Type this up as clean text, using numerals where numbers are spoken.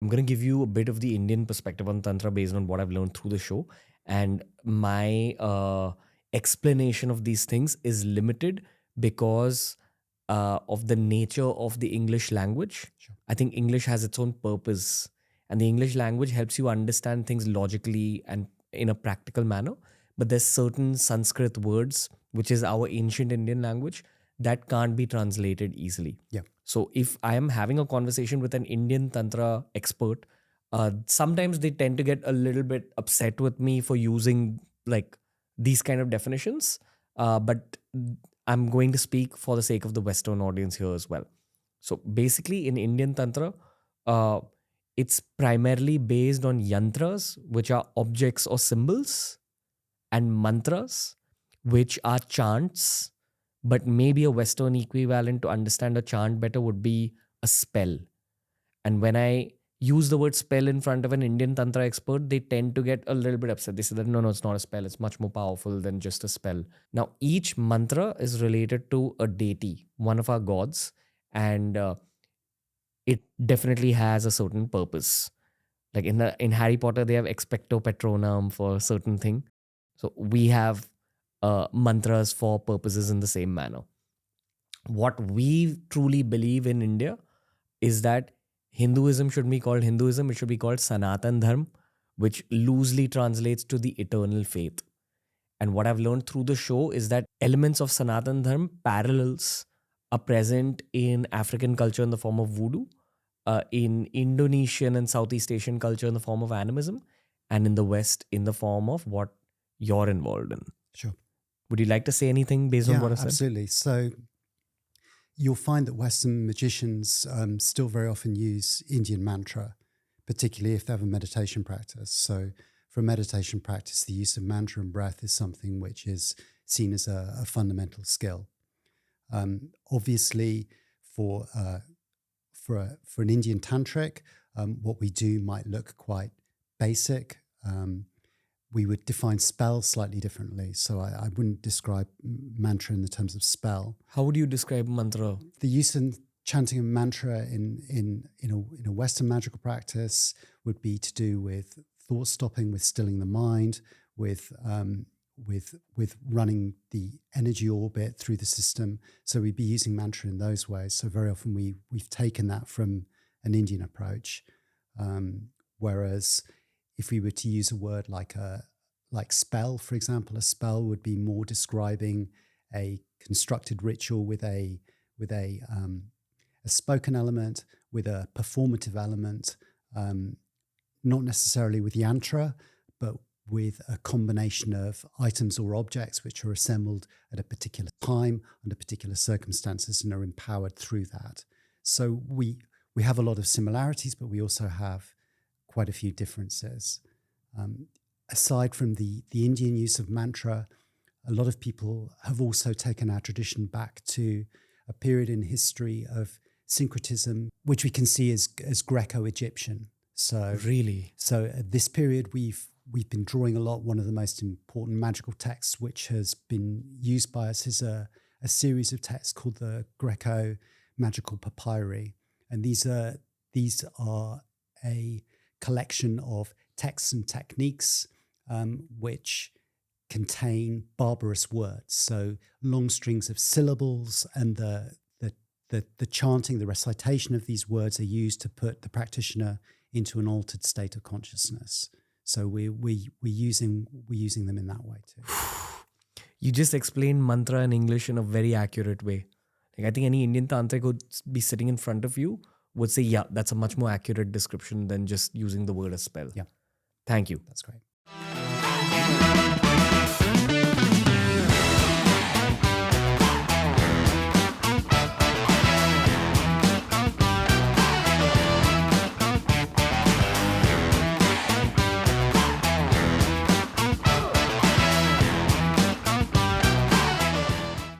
I'm going to give you a bit of the Indian perspective on Tantra based on what I've learned through the show. And my explanation of these things is limited because of the nature of the English language. Sure. I think English has its own purpose, and the English language helps you understand things logically and in a practical manner. But there's certain Sanskrit words, which is our ancient Indian language, that can't be translated easily. Yeah. So if I am having a conversation with an Indian Tantra expert, sometimes they tend to get a little bit upset with me for using like these kind of definitions. But I'm going to speak for the sake of the Western audience here as well. So basically, in Indian Tantra, it's primarily based on yantras, which are objects or symbols, and mantras, which are chants. But maybe a Western equivalent to understand a chant better would be a spell. And when I use the word spell in front of an Indian Tantra expert, they tend to get a little bit upset. They say that no, it's not a spell. It's much more powerful than just a spell. Now, each mantra is related to a deity, one of our gods, and it definitely has a certain purpose. Like in Harry Potter, they have Expecto Patronum for a certain thing. So we have mantras for purposes in the same manner. What we truly believe in India is that Hinduism should be called Hinduism. It should be called Sanatan Dharma, which loosely translates to the eternal faith. And what I've learned through the show is that elements of Sanatan Dharma parallels are present in African culture in the form of voodoo, in Indonesian and Southeast Asian culture in the form of animism, and in the West in the form of what you're involved in. Sure. Would you like to say anything based on what I said? Absolutely. So you'll find that Western magicians still very often use Indian mantra, particularly if they have a meditation practice. So for a meditation practice, the use of mantra and breath is something which is seen as a fundamental skill. Obviously, for an Indian tantric, what we do might look quite basic. We would define spell slightly differently. So I wouldn't describe mantra in the terms of spell. How would you describe mantra? The use and chanting of mantra in a Western magical practice would be to do with thought stopping, with stilling the mind, with running the energy orbit through the system. So we'd be using mantra in those ways. So very often we've taken that from an Indian approach, whereas if we were to use a word like spell, for example, a spell would be more describing a constructed ritual with a spoken element, with a performative element, not necessarily with yantra, but with a combination of items or objects which are assembled at a particular time under particular circumstances and are empowered through that. So we have a lot of similarities, but we also have quite a few differences. Aside from the Indian use of mantra, a lot of people have also taken our tradition back to a period in history of syncretism, which we can see as Greco-Egyptian. So really, at this period, we've been drawing a lot. One of the most important magical texts which has been used by us is a series of texts called the Greco Magical Papyri, and these are a collection of texts and techniques which contain barbarous words, so long strings of syllables, and the chanting, the recitation of these words are used to put the practitioner into an altered state of consciousness. So we're using them in that way too. You just explained mantra in English in a very accurate way. Like I think any Indian tantric would be sitting in front of you would say, yeah, that's a much more accurate description than just using the word as spell. Yeah. Thank you. That's great.